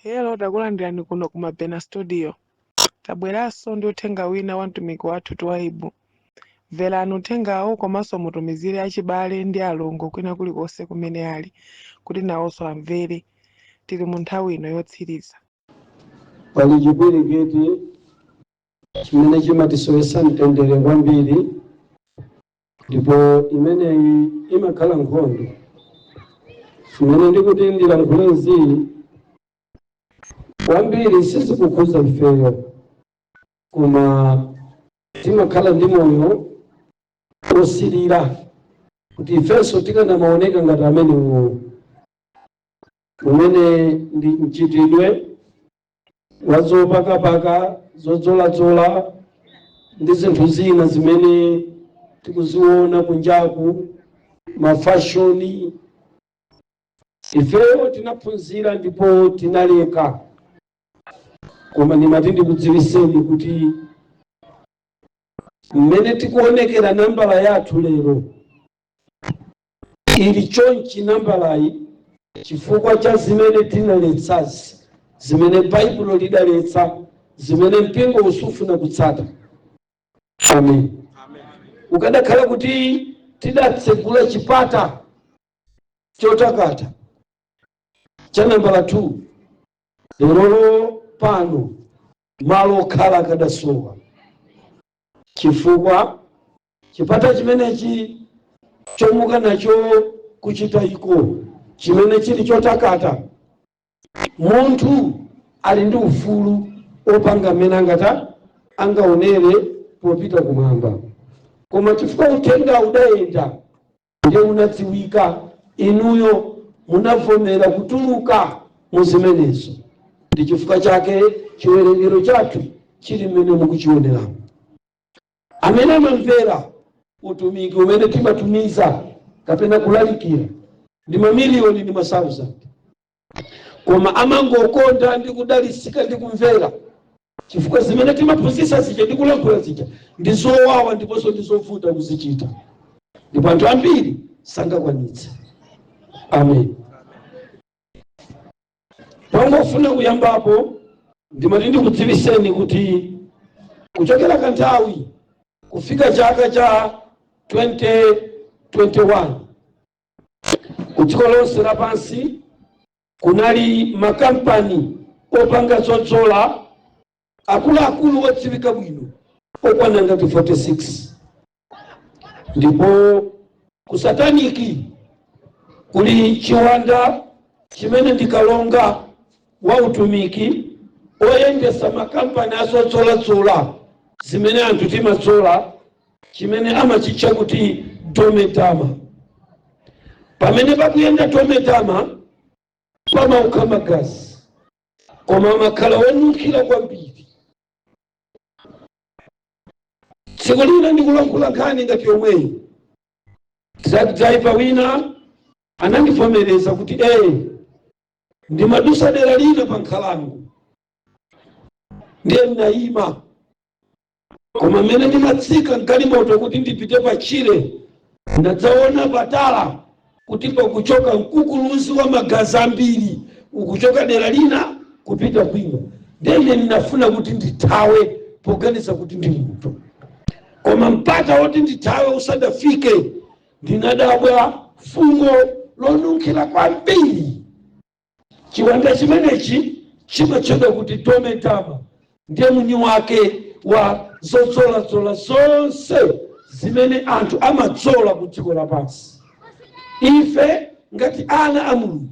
Hello, takulandirani kuno ku Mabena Studio. Tabweranso ndi uthenga wina wa mtumiki wathu Twaibu. Mverani uthengawo komanso mutumizire achibale ndi alongo kwina kulikonse kumene ali, kuti nawonso amvere. Tili mu nthawi ino yotsiriza. Pali chipwirikiti chimene chimatisowesa mtendere kwambiri, ndipo imeneyi imakhala nkhondo. Chimene ndikuti ndilankhule nziri kwambiri sizikukhuza ifeyo, koma timakhala ndi moyo osirira kuti ifenso tikanamaoneka ngati amene umene ndi mchitidwe wazopakapaka zodzoladzola ndi zinthu zina zimene tikuziona kunjaku, mafashoni. Ifeyo tinaphunzira ndipo tinaleka, koma ndimati ndikudziwiseni kuti mmene tikuonekera nambala yathu lero ili chonchi nambalayi chifukwa cha zimene tinaletsazi, zimene Baibulo lidaletsa, zimene mpingo usufuna kutsata. Amen. Ukadakhala kuti tidatsegula chipata chotakata cha nambala 2, lero pano malo okhala akadasowa, chifukwa chipata chimenechi chomuka nacho kuchita iko, chimene chili chotakata, munthu ali ndi ufulu opanga mmene angata angaonere popita kumwamba. Koma chifukwa uthenga udayenda ndiye unadziwika, inuyo munavomera kutuluka mu zimenezo. Ndi chifukwa chake chiwerengero chathu chili mmene mukuchionera. Amene amamvera utumiki umene timatumiza kapena kulalikira ndi mamiliyoni ndi masauzandi, koma amangokonda ndi kudalisika ndi kumvera, chifukwa zimene timaphunzitsa zija ndi kulankhula zija ndi zowawa ndiponso ndi zovuta kuzichita, ndipo anthu ambiri sangakwanitse. Amen. Pangofuna kuyambapo ndimati ndikudziwiseni kuti kuchokera kanthawi kufika chaka cha 2021 kudziko lonse lapansi kunali makampani opanga zodzola akuluakulu odziwika bwino okwana ngati 46. Ndipo kusataniki kuli chiwanda chimene ndikalonga wa utumiki oyendesa makampani azodzoladzola zimene anthu timadzola, chimene amachitcha kuti dometama. Pamene pakuyenda dometama pamaukha magazi, koma makhala wonunkhira kwambiri. Tsiku lina ndikulankhula nkhani ngati yomweyo, driver wina anandivomereza kuti ndimadusa dera lina pa nkhalango, ndiye ndinayima. Koma mmene ndimatsika mgalimoto kuti ndipite pa Chile, ndadzaona patala kuti pakuchoka mkukuluzi wa magazi ambiri ukuchoka dera lina kupita kwina. Ndiye ndinafuna kuti ndithawe poganiza kuti ndi munthu, koma mpata woti ndithawe usadafike ndinadabwa fungo lonunkhira kwambiri. Chiwanda chimenechi chimatchedwa kuti dometama, ndiye mwini wake wa zodzoladzola zonse zimene anthu amadzola ku dziko lapansi. Ife ngati ana a Mulungu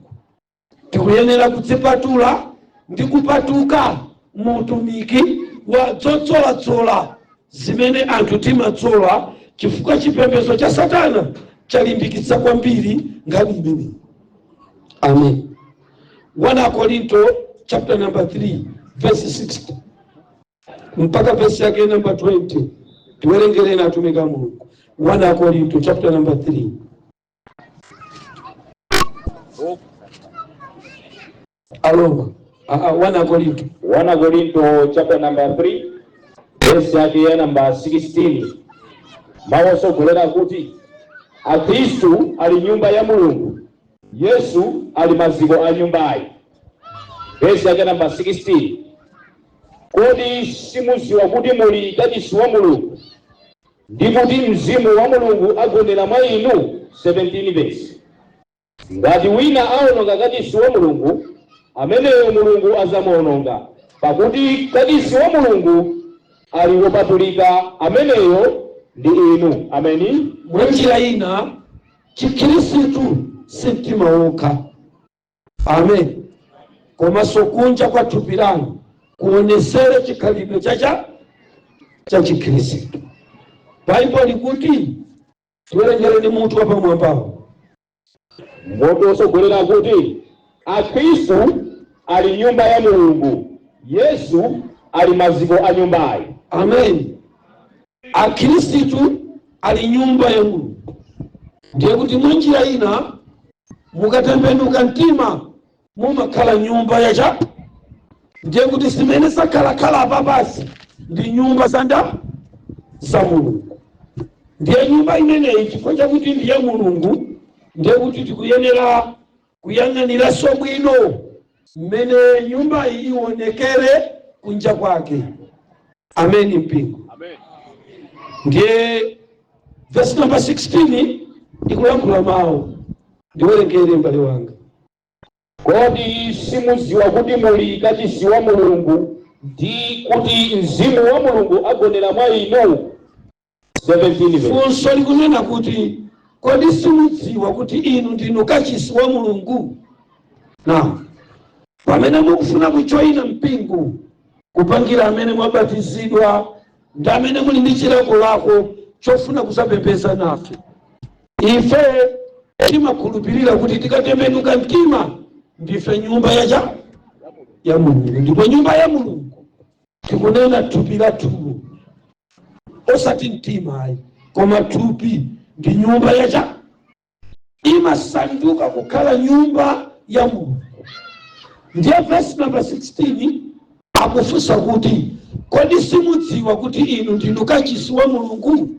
tikuyenera kudzipatula ndi kupatuka mu utumiki wa zodzoladzola zimene anthu timadzola, chifukwa chipembedzo cha Satana chalimbikitsa kwambiri ngati imeneyi. Amen. 1 Korinto chapter number 3 verse 60 mpaka verse yake number 20. Tiwerengere na atumika Mulungu. 1 Korinto chapter number 3. Aloma. 1 Korinto. 1 Korinto chapter number 3 verse yake number 16. Mawasogolera kuti Akristu ali nyumba ya Mulungu, Yesu ali maziko a nyumbayi. verse yake namba 16. Kodi simuziwa kuti muli kachisi wa Mulungu ndi kuti mzimu wa Mulungu agonera mwa inu? 17 verse. Ngati wina aononga kachisi wa Mulungu, ameneyo Mulungu azamuononga, pakuti kachisi wa Mulungu ali wopatulika, ameneyo ndi inu. Ameni. Mwanjira ina chikhristu si mtima wokha. Amen. Komanso kunja kwa thupi lanu kuonesere chikhalidwe cha chikhristu. Baibulo likuti tiwerengereni mutu wa pamwambawo. Moto osogolera kuti Akhristu ali nyumba ya Mulungu, Yesu ali maziko a nyumbayi. Amen. Akhristu ali nyumba ya Mulungu. Ndiye kuti mwanjira ina mukatembenuka mtima mumakhala nyumba ya ndiye kuti simene sakhalakhala apa basi ndi nyumba za Mulungu. Ndiye nyumba imeneyi chifukwa chakuti ndi ya Mulungu, ndiye kuti tikuyenera kuyang'aniranso bwino mmene nyumba iyi ionekere kunja kwake. Amen mpingo. Amen. Ndiye verse number 16 ikulankhula mawu. Ndiwerengere mbale wanga. Kodi simuziwa kuti muli kachisi wa Mulungu ndi kuti mzimu wa Mulungu agonera mwa inu? 17. Funso likunena kuti kodi simudziwa kuti inu ndinu kachisi wa Mulungu? Na pamene mukufuna kujoyina mpingo, kupangira amene mwabatizidwa ndi amene muli ndi chilakolako chofuna kusapembedza nafe, ife timakhulupirira kuti tikatembenuka mtima ndife nyumba ya Mulungu. Ndipo nyumba ya Mulungu tikunena thupi lathu, osati mtima ayi, koma thupi ndi nyumba imasanduka kukhala nyumba ya Mulungu. Ndiye verse number 16 akufunsa kuti kodi simudziwa kuti inu ndinu kachisi wa Mulungu?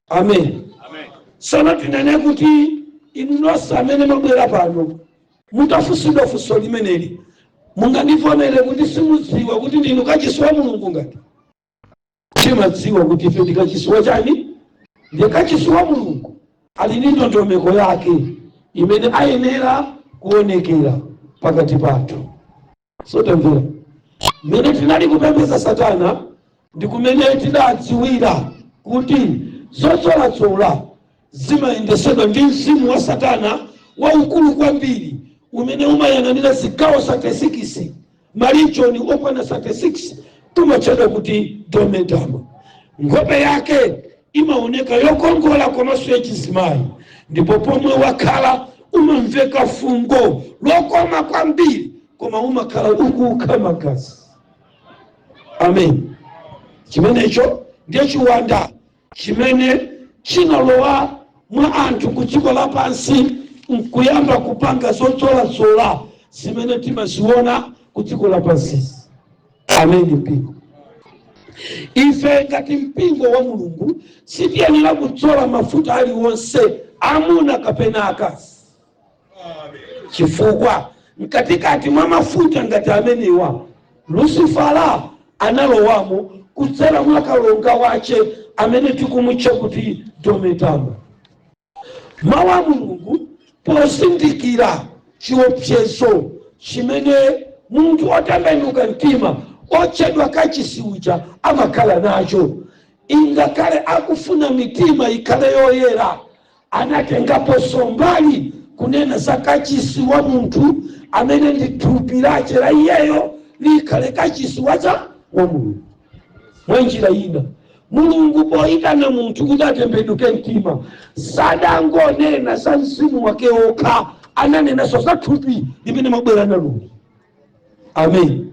Amen. Amen. Sana tinene kuti inu nonse amene mwabwera pano mutafunsidwa funso limeneli, mungandivomere kuti simudziwa kuti ndinu kachisi wa Mulungu ngati? Timadziwa kuti ife ndi kachisi wa chani? Ndiye kachisi wa Mulungu ali ndi ndondomeko yake imene ayenera kuonekera pakati pathu. Sotamvera mmene tinali kupembedza Satana ndi kumene tidadziwira kuti zotsolatsola zimayendesedwa ndi mzimu wa Satana waukulu kwambiri umene umayang'anira zigawo 36 malijoni okwana 36 tumachedwa kuti domedama. Nkhope yake imaoneka yokongola komanso yachizimayi, ndipo pomwe wakhala umamveka fungo lokoma kwambiri, koma umakhala ukukha magazi. Amen. Chimenecho ndiye chiwanda chimene chinalowa mwa anthu ku dziko lapansi nkuyamba kupanga zotsolatsola zimene timaziona ku dziko lapansi. Amen mpingo. Ife ngati mpingo wa Mulungu sitiyenera kutsola mafuta aliwonse, amuna kapena akazi. Chifukwa mkatikati mwa mafuta ngati amenewa Lucifera analowamo kudzera mwa kalonga wace amene tikumutcha kuti Dometama. Mawu a Mulungu posindikira chiopsezo chimene munthu otembenuka mtima otchedwa kachisi uja amakhala nacho, ingakhale akufuna mitima ikhale yoyera, anatengaponso mbali kunena za kachisi wa munthu amene ndi thupi lace la iyeyo likhale kachisi wa Mulungu. Mwanjira ina Mulungu poyitana munthu kuti atembenuke mtima sadangonena za mzimu wake okha, ananenanso za thupi limene mwabwera nalo. Amen.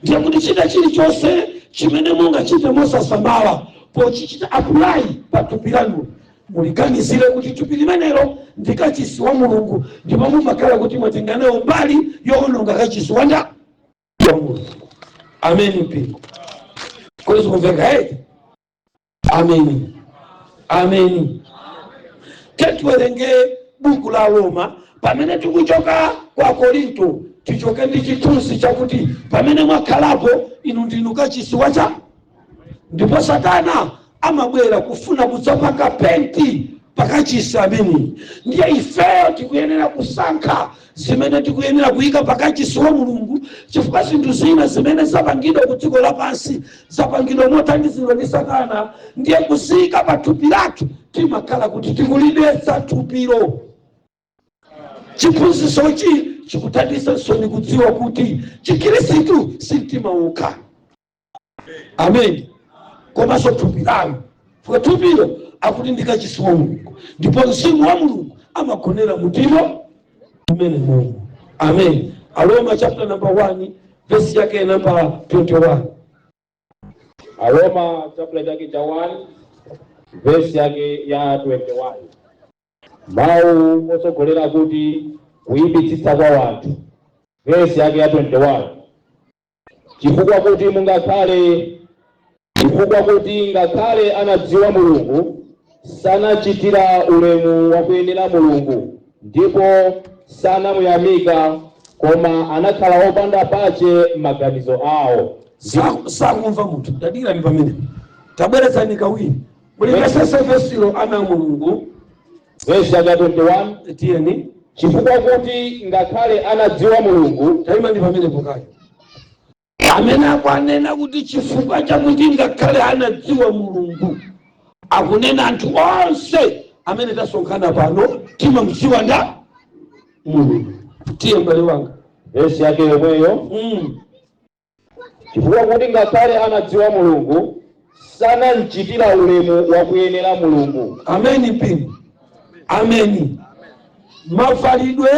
Ndiye kuti chita chilichonse chimene mungachite mosasamala pochichita apply pa thupi lanu, muliganizire kuti thupi limenelo ndi kachisi wa Mulungu, ndipo mumakhala kuti mwatenganayo mbali yoononga kachisi wa Mulungu. Amen mpingo. Kwa kumveka Amen. Amen. Ketwerenge buku la Roma pamene tikuchoka kwa Korinto tichoke ndi chithunzi chakuti pamene mwakhalapo inu ndinu kachisi wacha, ndipo Satana amabwera kufuna kudzapaka penti pakachisi amene. Ndiye ifeyo tikuyenera kusankha zimene tikuyenera kuyika pakachisi wa Mulungu, chifukwa zinthu zina zimene zapangidwa ku dziko lapansi zapangidwa mothandizidwa ndi Satana. Ndiye kuzika pa thupi lathu timakhala kuti tikulidetsa thupilo. Chiphunzitsochi chikuthandizanso ni kudziwa kuti chikhristu si mtima wokha. Amen. Komanso thupi lanu, fuka thupilo akuti ndi kachisi wa Mulungu, ndipo mzimu wa Mulungu amagonera mtima umene Mulungu. Amen. Aroma chapter number 1 verse yake number 21. Aroma chapter yake cha 1 verse yake ya 21. Mau osogolera kuti kuyipitsitsa kwa wanthu. Verse yake ya 21. Chifukwa kuti ngakhale anadziwa Mulungu sanachitira ulemu wakuyenera Mulungu, ndipo sanamuyamika, koma anakhala wopanda pache maganizo awo. Sakumva munthu tadira ni pamene tabweretsani kawiri mulipesese vesilo ana Mulungu. Verse ya 21 tiyeni. Chifukwa kuti ngakhale anadziwa Mulungu, taima ndi pamene pokayo amene akwanena kuti chifukwa chakuti ngakhale anadziwa Mulungu, akunena anthu onse amene tasonkhana pano timamudziwa nda Mulungu. Tiye mbale wanga verse yake yomweyo. Chifukwa kuti ngakhale anadziwa Mulungu sanamchitira ulemu wakuyenera Mulungu. Ameni pingu. Ameni. Mavalidwe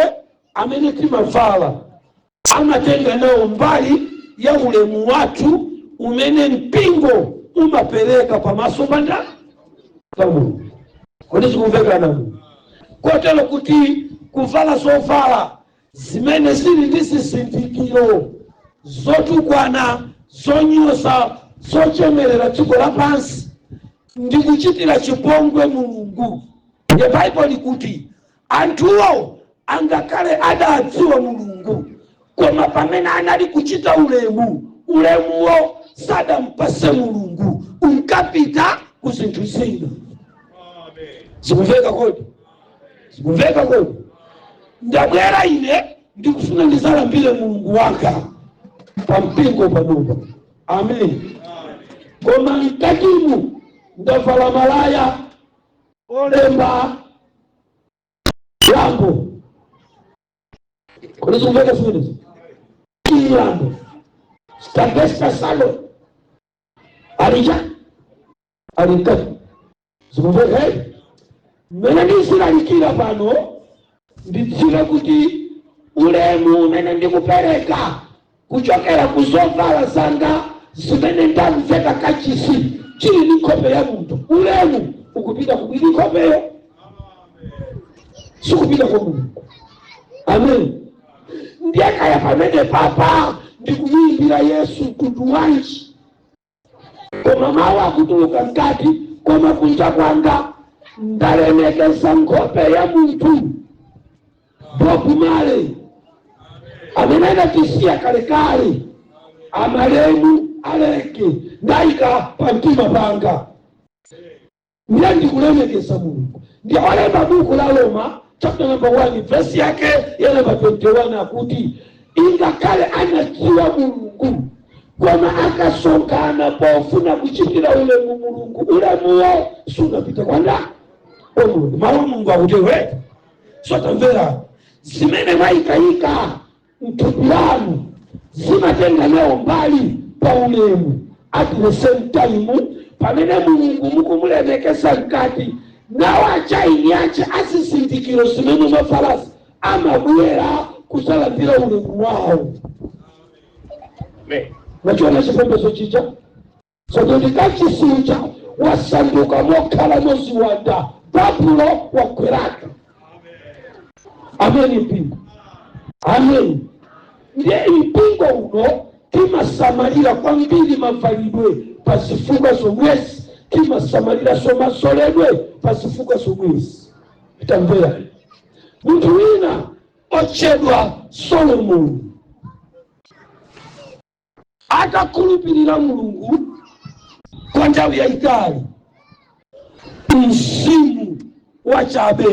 amene timavala amatenga nawo mbali ya ulemu watu umene mpingo umapereka pamaso panda pa Mulungu. Kodi zikumveka namu? Kotero kuti kuvala zovala zimene zili ndi zizindikiro zotukwana, zonyoza, zochemerera dziko lapansi ndi kuchitira chipongwe Mulungu. Ndiye Bible likuti anthuwo angakhale adadziwa Mulungu, koma pamene anali kuchita ulemuwo sadampase Mulungu, unkapita ku zinthu zina. Zikumveka kodi? Zikumveka kodi? Ndabwera ine ndikufuna ndizalambire Mulungu wanga pampingo panopa. Amen. Koma mkatimu ndavala malaya olemba lambo. Kodi zikumveka zimenezi? Lambo Stagesta Salo alikati zikumveka. Mene ndisilalikira pano nditsira kuti ulemu umene ndikupereka kuchokera kuzovala zanga zimene ndamveka kachisi chili ndi nkhope ya munthu. Ulemu ukupita kubwiri nkhopeyo, sikupita kwa Mulungu. Amen. Ndiye kaya pamene papa ndikuyimbira Yesu kutu wanji, koma mawu akutuluka mkati, koma kunja kwanga ndalemekeza nkhope ya munthu. Bob Marley amene anatisiya kalekale, amalemu aleke ndayika pamtima panga. Ndiye ndikulemekeza Mulungu. Ndiye walemba buku la Roma chapter number 1 verse yake ya number 21 akuti ingakhale anadziwa Mulungu, koma akasonkhana pofuna kuchitira ulemu Mulungu, ulemuwo sunapita kwanda Mulungu. Mawu Mulungu akutewe sotamvera zimene mwayikayika mthupi lanu zimatenga nawo mbali pa ulemu. At the same time pamene Mulungu mukumulemekeza mkati, nawo achaini ache asisindikiro zimene mafarasi amabwera kusalandira ulemu wawo. Nachiona chipembedzo chicha sodondikachisucha wasanduka mokhala moziwanda babulo wakweraka. Amen. Mpingo. Amen. Ndiye mpingo uno timasamalira kwambiri mavalidwe pazifuka zomwezi, timasamalira somasoledwe pazifuka zomwezi. Itamvera munthu wina ochedwa Solomoni atakulupirira Mulungu kwa nthawi yayitali. Mzimu wa chabe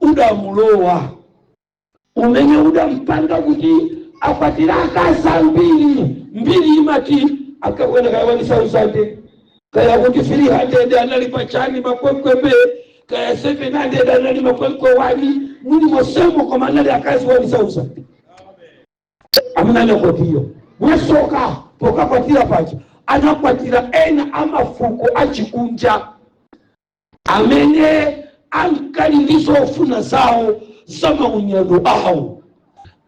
udamulowa umene udampanga kuti akwatira akazi mbiri imati akakwena kaya 1,000 kaya kuti 300 analipa chani makwekwe kaya 700 analipa makwekwe wani muli mosemo kwa manali akazi 1,000. Amuna kotiyo mwesoka poka kwatira pacha anakwatira ena amafuko achikunja amene ankalilizo ofuna zawo zama unyado awo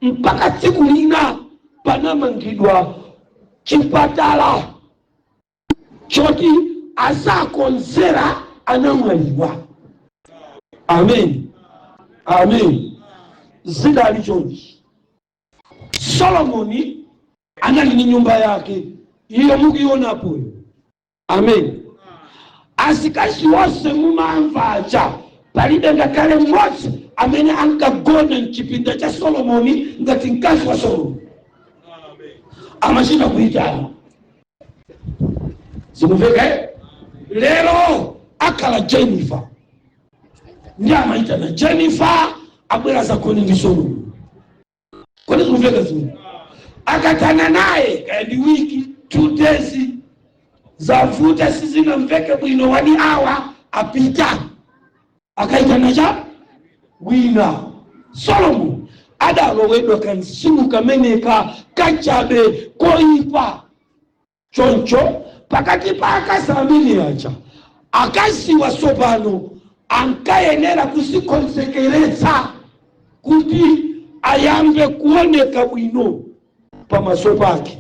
mpaka tsiku lina panamangidwa chipatala choti azakonzera anamwaliwa. Amen. Amen. Zidali chonchi. Solomoni anali ni nyumba yake iyo mukiona hapo. Amen. Asikazi wose mumamvacha palibe ngakale mmodzi amene ankagona mchipinda cha Solomoni ngati mkazi wa Solomoni. Amashina kuitana simuveka lero akala Jennifer ndiye amaitana Jennifer abwera zakoni ndi Solomoni. Kodi simuveka zinu akatana naye kandi wiki 2 days zavuta sizina mveke bwino 1 hour apita akaitana cha wina Solomoni adalowedwa kansimu kameneka kachabe koipa choncho pakati pa akazi amene acha akazi wa Sopano ankayenera kuzikonsekeretsa kuti ayambe kuoneka bwino pamaso pake.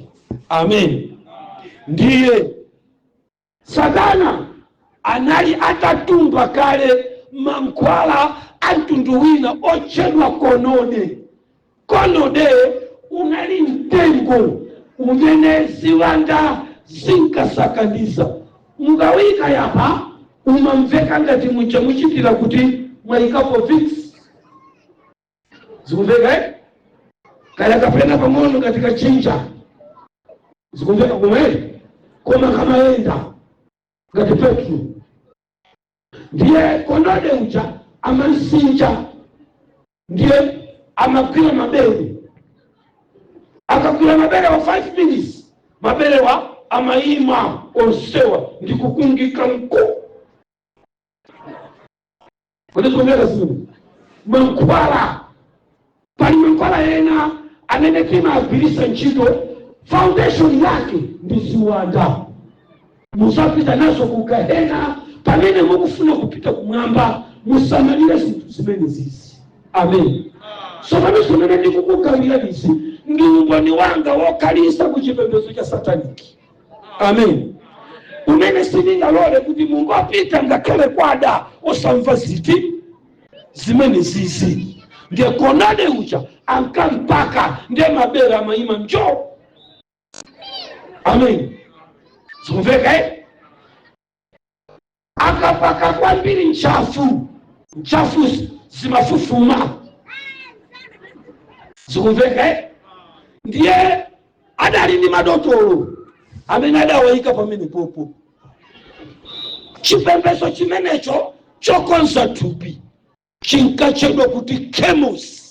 Amen. Ndiye Satana anali atatumba kale mankhwala antundu wina ochedwa konode. Konode unali mtengo umene ziwanda zinkasakaniza mungawika yapa umamveka ngati mucha muchitira kuti mwaikapo fix zikumveka kaya kapena pamono katika chinja zikumveka kumeli koma kama enda ngati petro. Ndiye konode ucha amansinja ndiye amagwira mabele akagwira mabele wa 5 minutes mabele wa amaima onsewa ndikukungika mko. Kodi zikumveka zinu mankhwala pali mankhwala yena amene timagwirisa ntchito foundation yake ndi ziwanda musapita nazo kugahena pamene mukufuna kupita kumwamba musamalire zinthu zimene zizi. Amen. So pamene zimene ndikukugawira izi ndi umboni wanga wokhalisa kuchipembedzo cha sataniki. Amen. Umene siningalole kuti Mungu apita ngakhale kwada osamva ziti zimene zizi. Ndiye konade ucha ankampaka ndiye mabera amaima njo. Amen. Zimveka akapaka kwambiri nchafu zimafufuma. Zikumveka ndiye adali ni madotolo amene adawayika pamene popo chipembedzo chimenecho chokonza thupi chinkachedwa kuti chemos.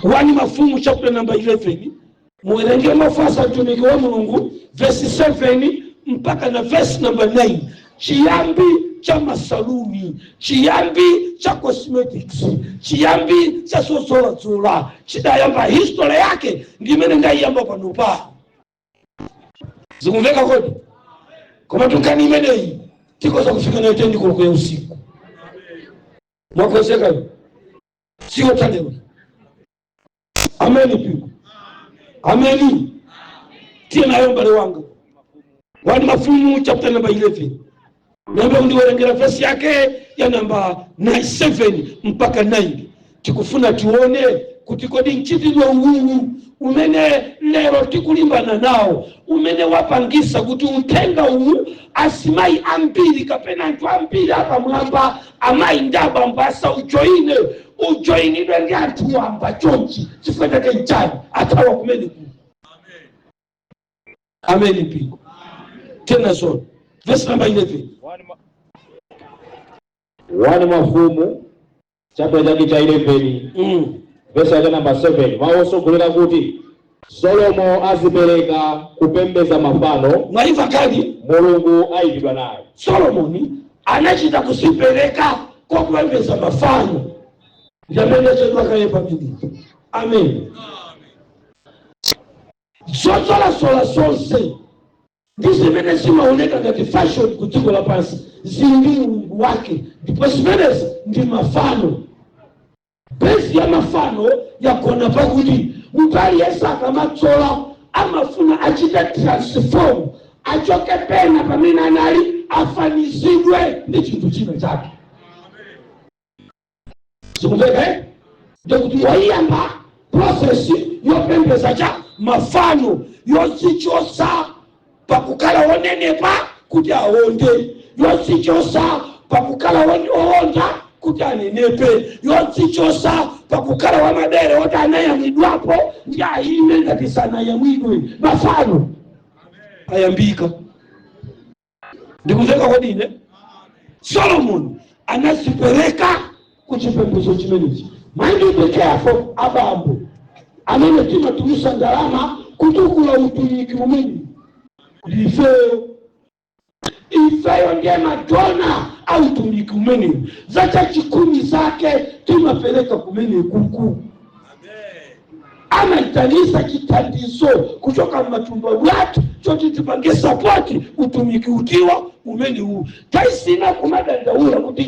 1 Mafumu chapter number 11 muwerenge mafasa mtumiki wa Mulungu verse 7 mpaka na verse number 9. Chiyambi cha masaluni, chiyambi cha cosmetics, chiyambi cha sosola chidayamba history yake ndimene ndayamba panopa. Zikumveka kodi koma tukani imeneyi tikoza kufika na itendi koloko ya usiku mwakozeka sio talewa. Ameni piku. Ameni. Tia na yombale wangu 1 Mafumu chapter number 11 namba ndiwerengera verse yake ya namba 7 mpaka 9 tikufuna tuone kuti kodi mchitidwe uwu umene lero tikulimbana nawo umene wapangisa kuti uthenga uwu asimayi ambiri kapena anthu ambiri apamwamba amayi ndi abambo asa ujoyinidwe ndi anthu wamba chonchi chifukwa chake mchani athawa kumene ku. Amen mpingo. Tena zona verse number 11. Wani Mafumu chapter chake cha 11 verse yake number 7 maosogolera kuti Solomo azipereka kupembeza mafano. Mwaiva kali Mulungu ayikidwa naye. Solomoni anachita kusipereka kwa kupembeza mafano. Jamani chedwa kale pamili. Amen. Sola sonse ndizimene zimaoneka ngati fashion kudziko lapansi zili mulungu wake ndipo zimenezi ndi mafano. Besi ya mafano yakona pakuti munthu aliyense akamatsola amafuna achita transform achoke pena pamene anali afanizidwe ndi chinthu china chake. Sikumveka ndio kuti wayamba process yopembeza cha mafano yozichosa pakukala wonenepa kuti awonde, yozichosa pakukala wonda kuti anenepe, yozichosa pakukala wa madere wota anayamidwapo ndi ayime ngati sanayamidwe. Mafano ayambika. Ndikuveka kodi ine Solomon anazipereka kuchipembedzo chimenechi. Mind you be careful abambo amene timatulusa ndalama kutukula utumiki umene ifeyo ndiye madona au utumiki umene zacha chikumi zake timapereka kumene kuku. Amaitanisa chitandizo kuchoka matumba watu choti tipange support utumiki utiwa umene huu. Taisina kumadandaula kuti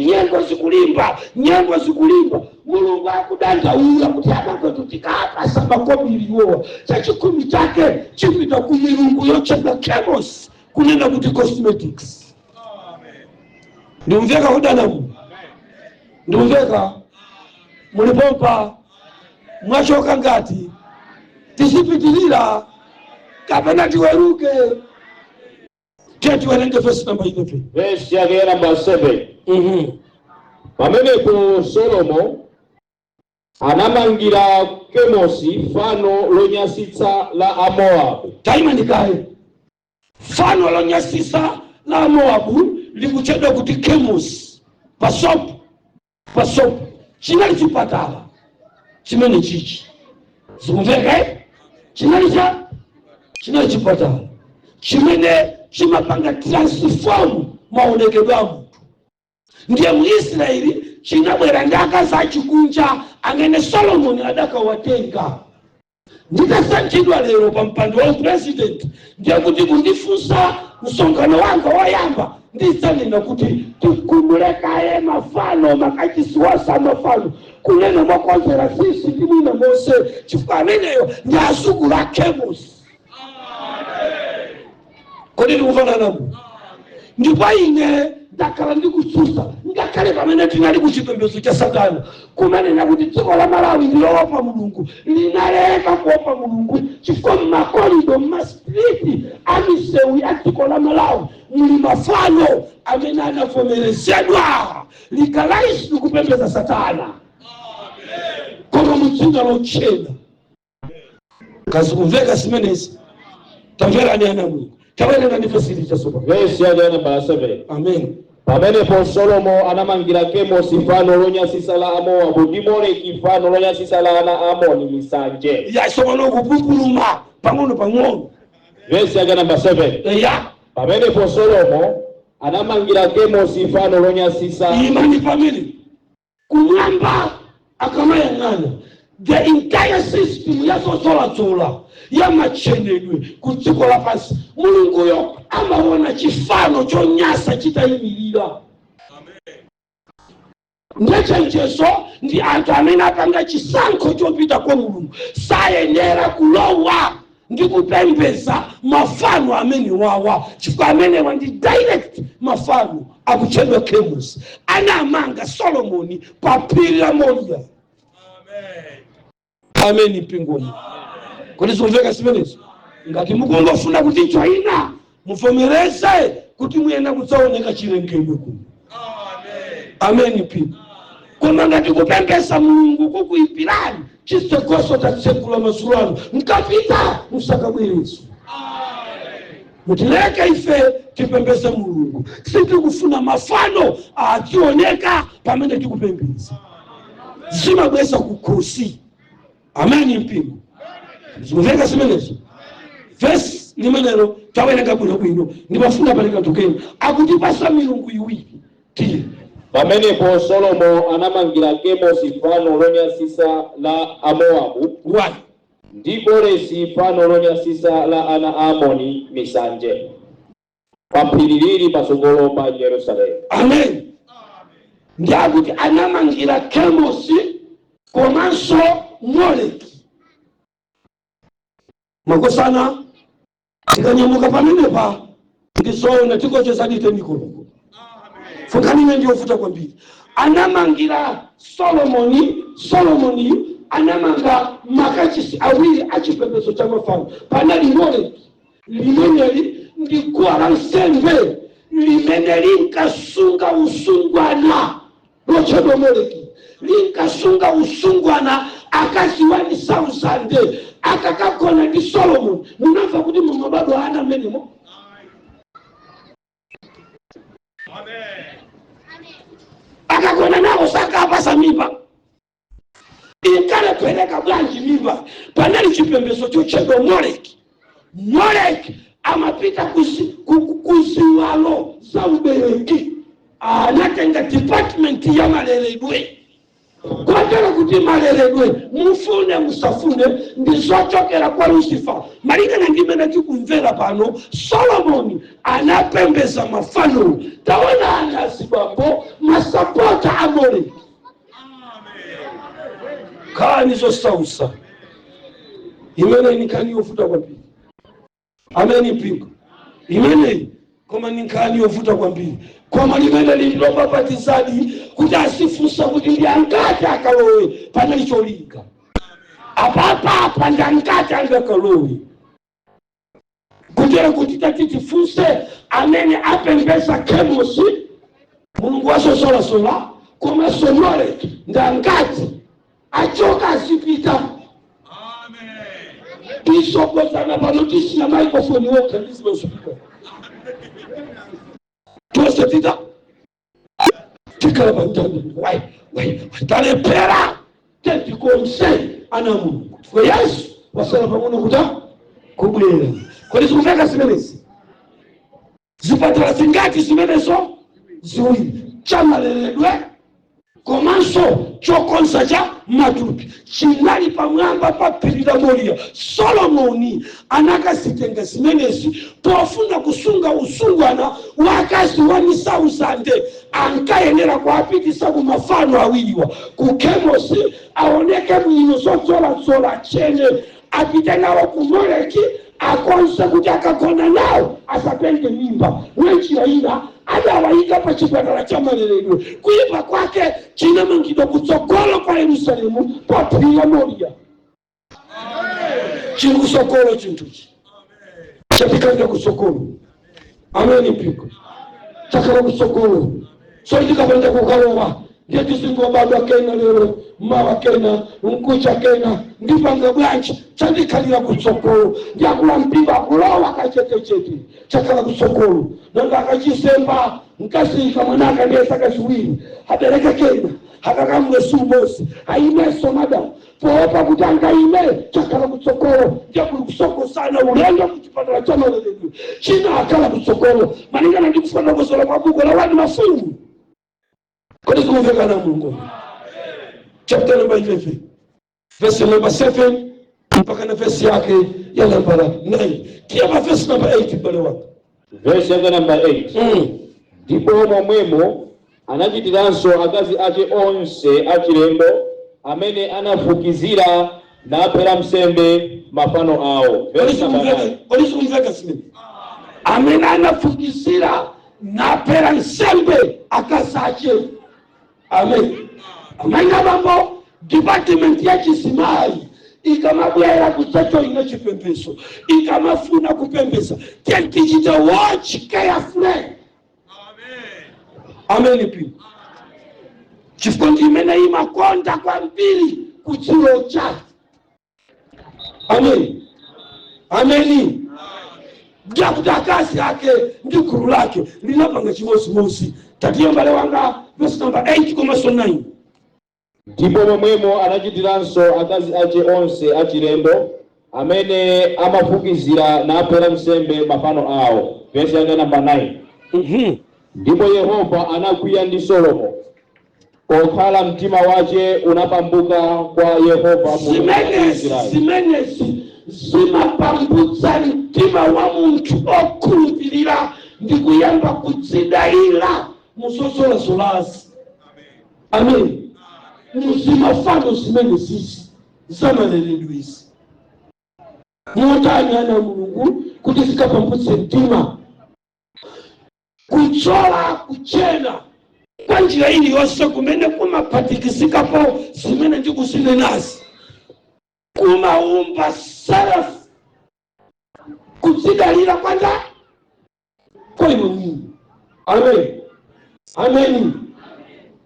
nyengo zikulimba Mulungu akudandaula kuti anako tutikapa samba komiliwa cha chikumi chake chipita kumilungu yochenda chemos kunena kuti cosmetics. Ndimveka kudanamu. Ndimveka mulipompa mwachoka ngati tisipitilira kapena tiweruke. Tiwerenge verse number 11. Verse yake number 7. Pamenepo Solomo anamangira Kemosi fano lonyasitsa la Amoabu. Taima ndikaye fano lonyasitsa la Amoabu likuchedwa kuti Kemosi pasopo chinali chipatala chimene chichi. Sikumveka chinali chipatala chimene chimapanga transform maonekedwe a munthu. Ndiye Muisraeli chinabwera ndi akazi achikunja amene Solomoni adakawatenga. Nditasankhidwa lero pa mpando wa president ndiye kuti kundifunsa msonkhano wanga wayamba ndisanena kuti tikumulekaye mafano makachisiwasa mafano kunena mwakonzera sisi timwina Mose chifukwa ameneyo ndi azukulu a Kemosi. Kodi ndikufana namu? Ndipo ine ndakhala ndikususa ngakhale pamene tinali kuchipembedzo cha Satana kumanena kuti dziko la Malawi ndilowopa Mulungu linaleka kuopa Mulungu chifukwa m'makorido m'mastriti amisewu ya dziko la Malawi muli mafano amene anavomerezedwa legalize kupembedza Satana. Koma mudzinga lochena kazikumveka zimenezi tamvera ni ana Mulungu. Tawereka ndi verse ili chasopa. Verse yake number 7. Amen. Pamenepo Solomo anamangira Kemosi fano lonyasitsa la Amoabu ndi Moleki fano lonyasitsa la ana Amoni misanje. Ya somo kupupuluma pang'ono. Verse yake number 7. Ya pamenepo Solomo anamangira Kemosi fano lonyasitsa imani pamene kumwamba akamayang'ana the entire system yazozola ya machenedwe kudziko lapansi Mulunguyo amaona chifano chonyasa chitayimirira. Ndechenjezo ndi anthu amene apanga chisankho chopita kwa Mulungu sayenera kulowa ndi kupembeza mafano amene wawa chifukwa amene wandi direct mafano akutchedwa Kemosi anamanga Solomoni pa phiri la Moriya. Amen mpingoni. Kodi zimveka zimenezo? Ngati mukungofuna kuti choina muvomereze kuti muyenda kudzaoneka chilengedwe kuno. Amen mpingo. Koma ngati kupembesa Mulungu kukuipirani chisokoso tatsekula masulano mkapita musakabwereso. Mutileke ife tipembese Mulungu. Sitikufuna mafano akioneka pamene tikupembesa. Zimabweza kukhosi. Amen mpingo. Zimveka zimenezo? Verse limenelo tawerenga bwino ndibafuna paleka tokeni akutipasa milungu iwiri tiye. Pamenepo Solomo anamangira Kemosi pano lonyasisa la Amoabu. Why? Ndipo Lesi pano lonyasisa la ana Amoni misanje. Pampililiri pasogolo pa Yerusalemu. Amen. Ndiakuti anamangira Kemosi komanso Moleki. Makosana tikanyamuka pamenepa ndizoona tikocheza dite Nikoloko. Fungani ndio ufuta kwambiri. Anamangira Solomoni anamanga makachisi awiri achipembezo cha mafano. Panali Moleki limeneli ndikuwa la nsembe limeneli nkasunga usungwana lochedo Moleki linkasunga usungwana akaziwani sausande akakakona ni Solomon. Munamva kuti mama bado ana menemo. Amen. Akakona nao saka apasa mimba. Ikale peleka blanji mimba. Panali chipembezo chochedo Moleki. Moleki amapita kuziwalo za ubereki. Anatenga department ya maleredwe. Kwatela kuti maleredwe mufune musafune ndizochokera kwa Lucifer. Malinga na ndimene tikumvera pano Solomoni anapembeza mafano. Taona anazibambo masapota amore. Kani zo sausa imene nikani yofuta kwambiri. Amen mpingo. Imene koma nikani yofuta kwambiri. Koma limene lilomba patizadi kuti asifusa kuti ndiangati akalowe panali cholinga. Apa ndangati angakalowe. Kutera kuti tatitifunse amene apembeza Kemosi Mulungu wasosola koma Moleki ndangati achoka asipita. Amen. Isopozana panotisi na microphone wote ndizimesupika. Tuwese tita tikala bantani wai talepera tenti konse ana Mungu kwa Yesu wasala pamono kuta kubwera. Kwa hizo mveka simenezi zipatala zingati zimenezo ziwiri chamaleredwe komanso chokonsa cha matupi chinali pamwamba pa phiri la Moria. Solomoni anakasitenga zimenezi pofuna kusunga usungwana wakazi wanisausande ankayenera kuapitisa ku mafano awiriwa ku Kemosi aoneke mwino zozola chene apite nawo ku Moleki akonse kuti akagona nawo asapenge mimba wenchira ina adawayika pa chipatala cha maleredwe. Kuipa kwake chinamangidwa kutsogolo kwa Yerusalemu pa phiri la Moria. Chiri kusokolo chintuchi chatikanga kusokolo. Amen mpiko chakala kusokolo so ndikapanda kukalowa ngeti singo baba kena lero mawa kena nkucha kena ndipanga blanchi chandikalira kusokolo ndakula mpimba kulowa kachete chakala kusokolo nanga akachisemba nkasika mwanaka ndesa kashiwiri habereka kena hakakamwe subosi haimeso madam poopa kutanga ime chakala kutsokolo ndakuli kusoko sana ulenda kuchipatala cha maleredwe china akala kutsokolo malingana ndi kufuata kusola kwa buku la wadi mafungu. Kodi kumveka na Mungu. Chapter number 11 verse number 7 mpaka na verse yake ya namba 9. Kia verse number 8 bale wako. Verse number 8. Ndipo momwemo anachitiranso akazi ake onse achilendo amene anafukizira napera msembe mafano awo. Verse number 9. Kodi kumveka simeni. Amene anafukizira napera msembe akazi ake. Amen. Amanga bambo department ya chisimai ikamabwera kusacho ine chipembeso ikamafuna kupembesa tichita watch carefully. Amen people. Chifukwa imene imakonda kwambiri kuchiro chake. Amen. Amen. Jakuta kasi yake ndi guru lake linapanga chimosi tatiyo mbale wanga verse number 8:9. Ndipo momwemo anachitiranso akazi ache onse achilendo amene amafukizira napera nsembe mafano awo. Verse yanga number 9. Ndipo Yehova anakwiya ndi Solomo kokhala mtima wache unapambuka kwa Yehova zimenezi zimapambutsa mtima wa munthu okhulupirira ndi kuyamba kudzidalira musosolasolasi. Amen. Muzimafano zimenezi zamaleredwisi motanyana Mulungu kuti zikapambutse mtima kuchola kuchena kwa njira iliyonse kumene kumaphatikizikapo zimene ndikuzinenazi kumaumba self kudzidalira kwanda kwa ino nini. Amen. Amen.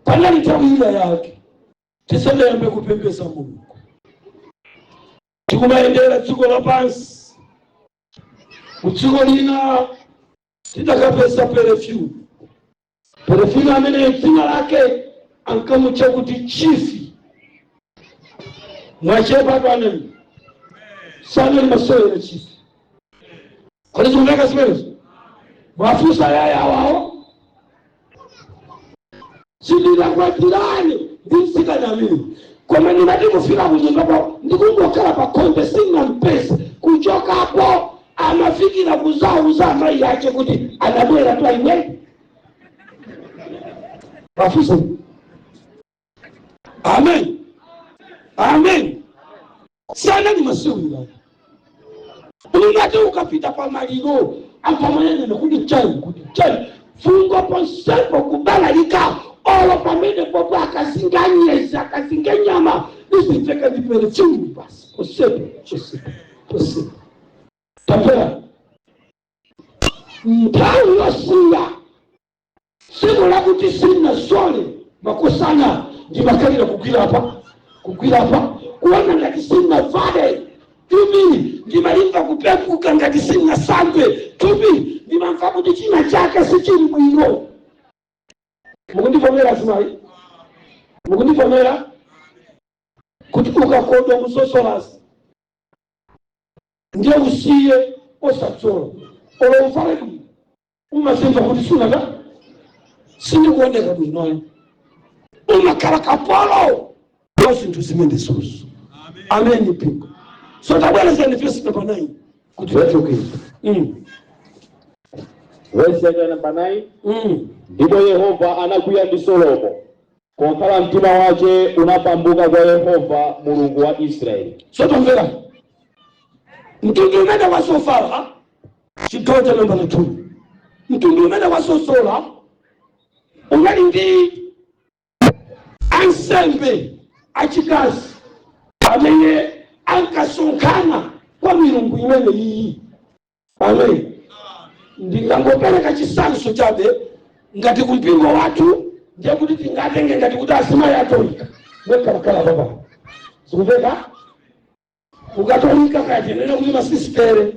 Panali nthawi yake tisanayambe kupembeza Mulungu tikumayendera dziko lapansi kudziko lina tidakapeza perfume amene dzina lake ankamutcha kuti chifi mwachepa paneni sana limasewera chifi kodi zikumveka zimenezo mwafusa yaya wawo sindinakwatirani ndimsikanamini koma ndinati kufika kunyumbapo ndikungokhala pa khombe sina mpesa kuchokapo amafikira kuzauza amayi yake kuti anabwera tu aimwe wafusa. Amen. Amen. Sana ni masewera unati ukapita pa maliro apamanene kuti chai fungo ponsepo kubalalika olo pamene popo akazinga nyeza akazinga nyama nisiteka vipere chungu basi posepo tapera nthawi yosiya siku lakuti sina sole makosana ndimakalira kugwira apa kuona ngati sina vale tupi ndimaimva kupepuka ngati sina sangwe tupi ndimamva kuti china chake sichili bwino. Mukundivomera zimayi? Mukundivomera kuti ukakodwa musosolasi ndiye usiye osatsola olo uvale bwino umasimva kuti sunaka sindikuoneka bwinoyo umakhala kapolo wa zinthu zimene susu. Amen people. So tabwerezani verse number 9 kuti wachokera. Verse number 9. Ndipo Yehova anakwiya ndi Solomo kokhala mtima wache unapambuka kwa Yehova Mulungu wa Israeli. So tamvera mtundu umene wasofala chitoto number 2 mtundu umene wasosola ungali ndi ansembe achikazi amene ankasonkhana kwa milungu imene iyi. Amen. Ndingangopereka chisanso chabe ngati kumpingo watu ndiye kuti tingatenge ngati kuti asimayi atolika mwekhalakhala papa sikuveka ukatolika kati nene kuti masistere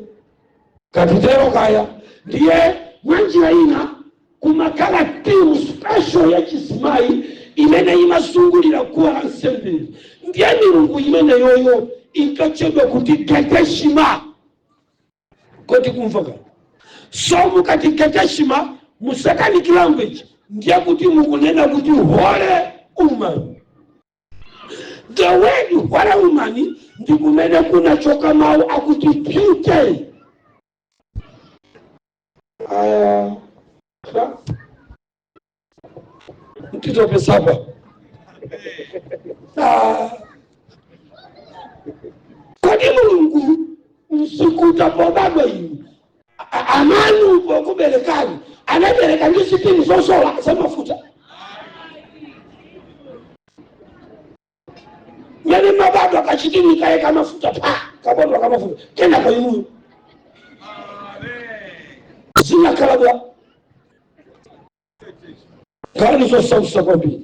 katitero kaya ndiye mwanjira ina kumakhala timu special ya chisimayi imene imasungulira kuwa la nsemberi ndiye milungu imene yoyo inkatchedwa kuti Keteshima. Kodi kumvaka so mukati Keteshima mu second language ndiye kuti mukunena kuti holy woman. The word holy woman ndi kumene kunachoka mawu akuti beauty. Mtitope saba kodi Mulungu msikuta pobaba inu amanu pokuberekani anabereka ndi sitini zosola zamafuta yale mabado kachitini kaeka mafuta pa kabotwa kama mafuta kenda kwa imu zina kalabwa kani so sausa kwa bi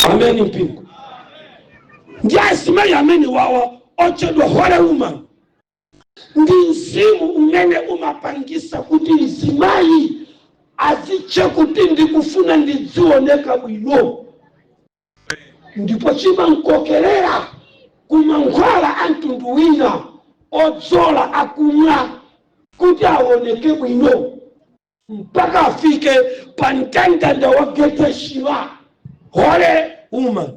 ameni mpingo ndiasi mai ameni wawa ochedwa hore uma ndi mzimu umene umapangisa kuti mzimayi aziche kuti ndikufuna ndidzioneka bwino ndipo chimankokerera kumankhwala antundu wina odzola akumwa kuti aoneke bwino mpaka afike pa mtandanda wa Geteshiwa hore uma.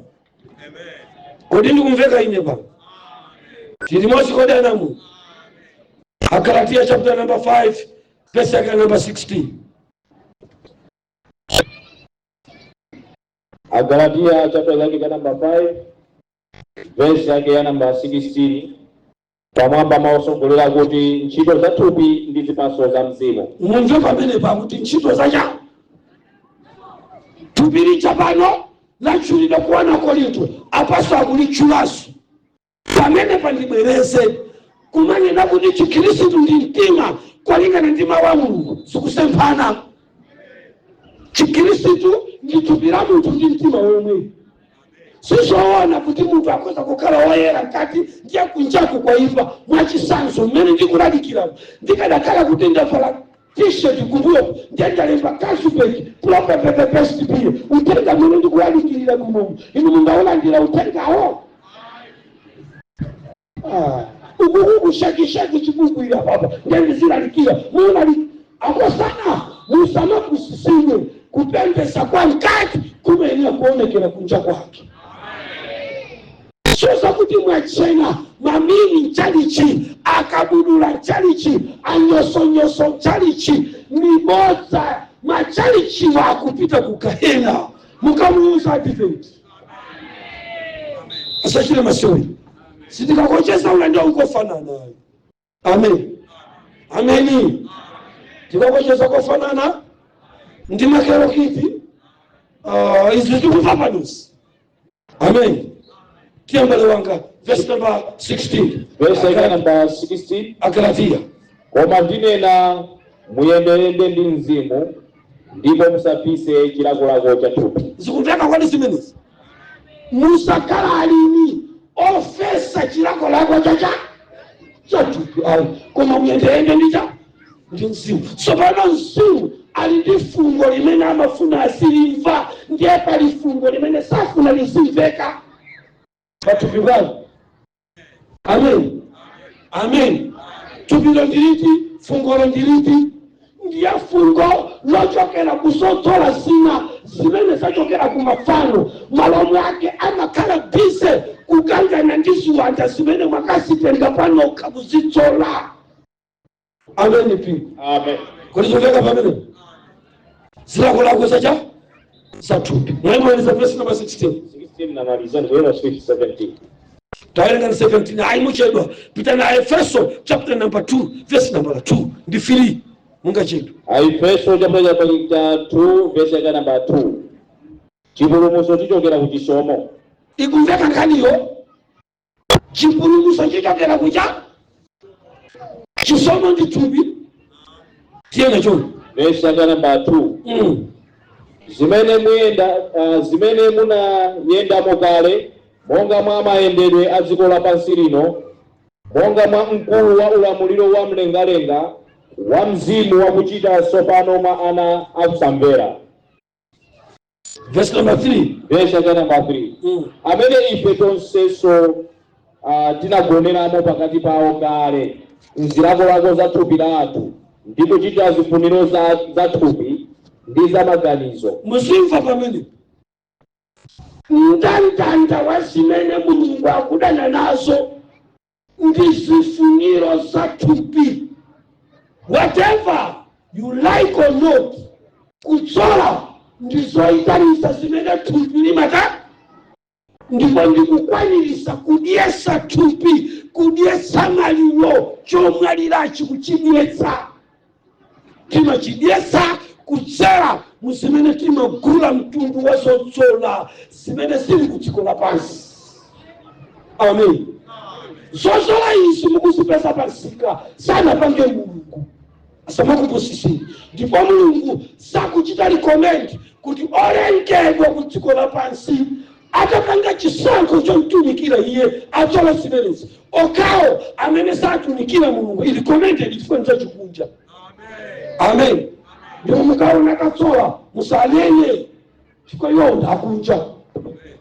Kodi ndikumveka ine pa tilimosi kodi anamu Agalatia chapter number 5 verse number 16. Agalatia chapter number 5 verse number 16. Pamwamba maosongolera kuti ntchito za thupi ndi zipatso za mzimu. Munjo pamene pakuti ntchito za cha thupi licha pano lachulidwa kuwana Korinto apaso akulichulaso pamene pandibwereze kumanena kuti chikhristu ndi mtima kwalingana ndi mawu a Mulungu sikusemphana. Chikhristu ndi thupi la munthu ndi mtima womwe. Sizoona kuti munthu akhoza kukhala woyera nkati ndiye kunjaku kwa imba mwachisanzo mmene ndikulalikira ndikadakhala kuti ndavala t-shirt kumbuyo ndiyendalemba Cashback proper best bill utenga mmene ndikulalikirira kumungu inu mungaolandira utengawo ukuku shaki chibuku ila baba ndiye zilalikira muonali akosana musama kusisine kupembesa kwa nkati kumene kuonekera kunja kwake. Sosa kuti mwachena mamini chalichi akabudula chalichi anyoso chalichi miboza machalichi wa kupita kukahena mukamuuza debate. Asachile mashauri sitika kocheza unandia ukofanana. Amen. Ameni. Tika kocheza kofanana ndima kero kiti izutu kufapanusi. Amen. Kiambale wanga verse number 16. Verse number 16. Agalatia. Koma ndinena muyendeyende ndi mzimu ndipo musapise chilakolako cha thupi. Zikumveka kwani zimenezi? Musakhala alimi ofesa chilakolako cha thupi. Koma muyendeyende ndi mzimu. Sopano mzimu ali ndi fungo limene amafuna asilimva ndiye pali fungo limene safuna lisimveka. Thupi bwana. Amen. Amen. Tupilo ndiliti, fungo ndiliti, ndiye fungo lochokera kusotola sina zimene zachokera kumafano malomo yake amakhala bise kugangana ndi ziwanda zimene mwakasitenga pano kabuzitola. Amen pi. Amen. Kulizoleka pamene zilakolako za thupi. Mwemweleza verse number 16. 16 na malizani kwa verse 17. Tawenga 17 aimuchedwa pita na Efeso chapter number 2 verse number 2 ndi free munga chedu. Efeso chapter 2 verse number 2. Chipulumutso chichokera ku chisomo. Ikumveka nkaniyo chipulumutso chichokera kucha chisomo ndi thupi tiyenga choni. Verse number 2. Zimene munayendamo kale monga mwa mayendedwe a dziko lapansi lino, monga mwa mkulu wa ulamuliro wa mlengalenga wa mzimu wakuchita tsopano mwa ana akusamvera. Verse number 3. Verse number 3. Amene ife tonseso tinagoneramo pakati pawo kale m'zilakolako za thupi lathu ndi kuchita zifuniro za thupi ndi za maganizo. Musimva pamene ndandanda wa zimene Mulungu akudana nazo ndi zifuniro za thupi. Whatever you like or not, kutsola ndizoyitanisa zimene thupi limata ndipo ndikukwanirisa kudyesa thupi kudyesa maliro chomwalirachi kuchidyesa timachidyesa kudzera muzimene timagula mtundu wa zotsola zimene zili kudziko lapansi. Amen. zozola izi mukuzipeza pansika sana pange mulungu asamakupusisini ndipo mulungu sakuchita recommend kuti olengedwa ku dziko lapansi atapanga chisankho chomtumikira iye atola zimenezi okawo amene satumikira mulungu ili commented chifanza chikunja. Amen. Ndipo mukaona katsola musanene chikoyonda akunja.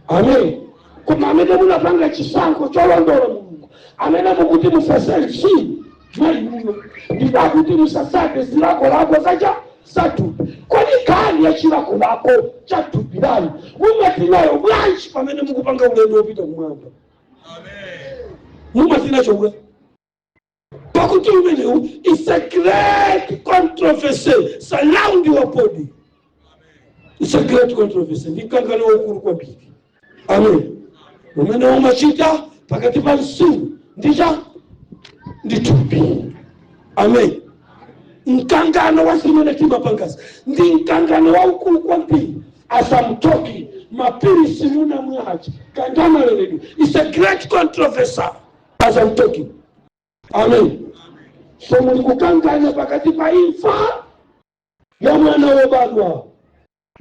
Amen. Koma amene munapanga chisankho cholondola mulungu amene mukuti musasalichi mali muno ndibakuti musasate zilako lako zacha satupi kwani kani ya chilako lako chatupirani mumatinayo bwanji pamene mukupanga ulendo wopita kumwamba. Amen. Mumatina chomwe pakuti umenewu is a great controversy surround your body. It's a great controversy ndikangalo ukuru kwambiri. Amen. Umene umachita pakati pa msimu ndicha nditupi. Amen. Mkangano wa simone timapangasi ndi mkangano wa ukulu kwambiri asamtoki mapiri simuna mwachi kandama leledu. It's a great controversy asamtoki. Amen. So muli kukangana pakati pa imfa ya mwana wobadwa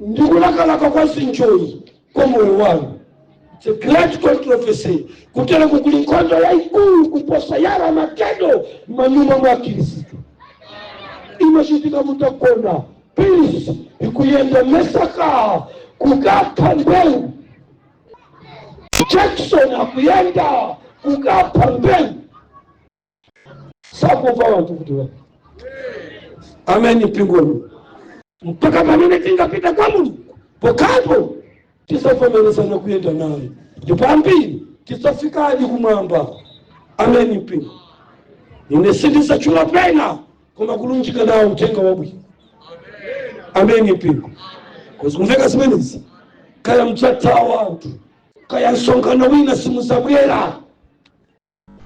ndikulakalaka kwa sinjoi kwa moyo wanu. It's a great controversy kutela kukulinkondo ya ikulu kuposa yara makedo manyuma mwa Kristo. Imashitika mutakona peace ikuyenda mesaka kugapa mbeu Jackson akuyenda kugapa mbeu sakuva watu kutuwa. Amen. Pingoni mpaka pamene tingapita kwa Mulungu pokapo tisavomereza na kuyenda naye ndipambiri tisafika hadi kumwamba. Amen. Pingo ine sindisa chula pena koma kulunjika nawo mtenga wabwi. Amen. Pingo kuzikumveka zimenezi kaya mchata wantu kaya nsongano wina simuzabwera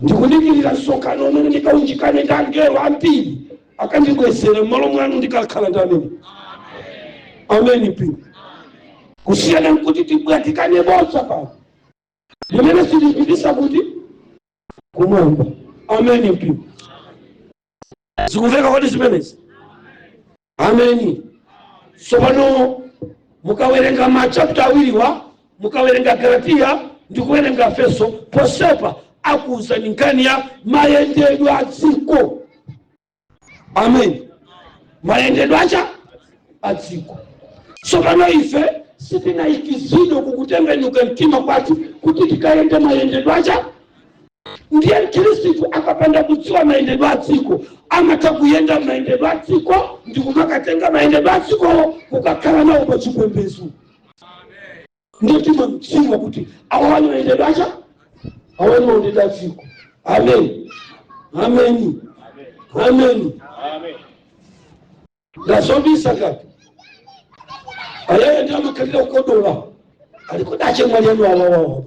ndikudikirira nsongano umene ndikaunjikane ndangelo ambiri akandigwesere mmalo mwanu ndikakhala ndamene. Amen. Pingo kusiyana nkuti tibwatikane bosa pano limene silipitisa kuti kumwamba. Amen. Pingo zikumveka kodi zimenezi. Amen. So pano mukawerenga machapter awiriwa mukawerenga Galatia ndikuwerenga Efeso posepa akuza ninkani ya mayendedwe a dziko. Amen. Mayendedwe acha a dziko. So pano ife sitina ikizido kukutembenuka mtima kwatu kuti tikaende mayendedwe acha. Ndiye Kristo akapanda kutsiwa mayendedwe a dziko amakakuyenda mayendedwe a dziko ndikumakatenga mayendedwe a dziko kukakhala nawo pa chipembedzo. Ndiye timamtsiwa kuti awani mayendedwe acha awani mayendedwe a dziko. Amen. Amen. Amen. Amen. Ndazobisa kati ayaye ndamakhalira ukodola alikudache mwaliano wawawawa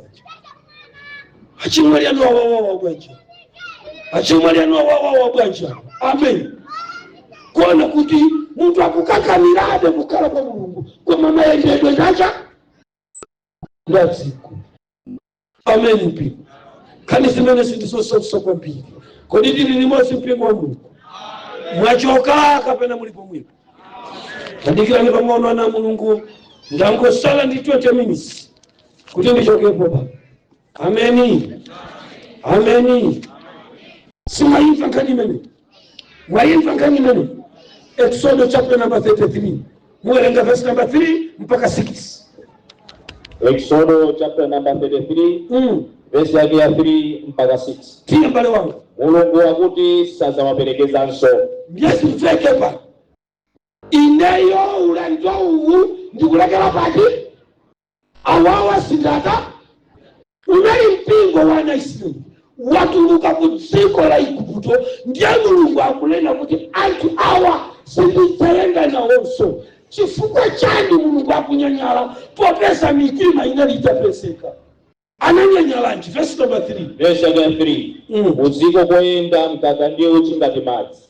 achimwaliano wawawawa bwanje achimwaliano wawawawa bwanje. Amen. Kuona kuti muntu akukakamirabe kukhala kwa Mulungu koma mayendedwe ndacha ndadziko. Amen. Mpingo kani zimene sindizososa kwambiri kodi tili limodzi mpingo wa Mulungu mwachoka kapena mulipo mwipo kadikirani pang'ono na Mulungu ndangosala ndi 20 minutes kuti ndichokepo pa. Amen. Amen. Simayimva nkani mene mwayimva nkani mene Exodus chapter number 33 muwerenga verse number 3 mpaka 6. Exodus chapter number 33 verse yake ya 3 mpaka 6. Tia mbale wangu Mulungu akuti sazawaperekezanso. Yes, mfeke pa ineyo ulanjwa uwu ndikulekera pati awawa sindata unali mpingo wana Israeli watuluka ku dziko la Igupto ndiye Mulungu akunena kuti anthu awa sindidzaenda nawonso. Chifukwa chani Mulungu akunyanyala popeza mitima inali itapeseka. Ananyanyalanji verse number 3. Verse yake ya 3. Udziko koyenda mkaka ndiye uchi ngati madzi.